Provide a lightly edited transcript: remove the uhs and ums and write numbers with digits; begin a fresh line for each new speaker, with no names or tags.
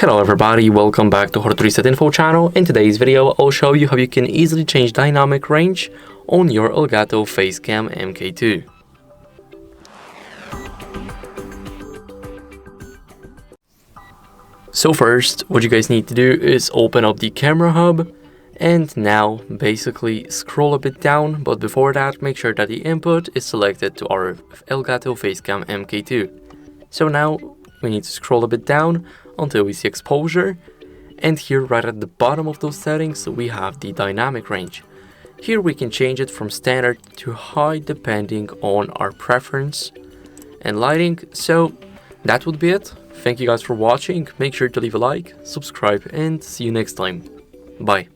Hello everybody, welcome back to HardReset.Info channel. In today's video, I'll show you how you can easily change dynamic range on your ELGATO Facecam MK.2. So first, what you guys need to do is open up the camera hub and now basically scroll a bit down, but before that make sure that the input is selected to our ELGATO Facecam MK.2. So now we need to scroll a bit down until we see exposure, and here right at the bottom of those settings we have the dynamic range. Here we can change it from standard to high depending on our preference and lighting. So that would be it. Thank you guys for watching. Make sure to leave a like, subscribe, and see you next time. Bye.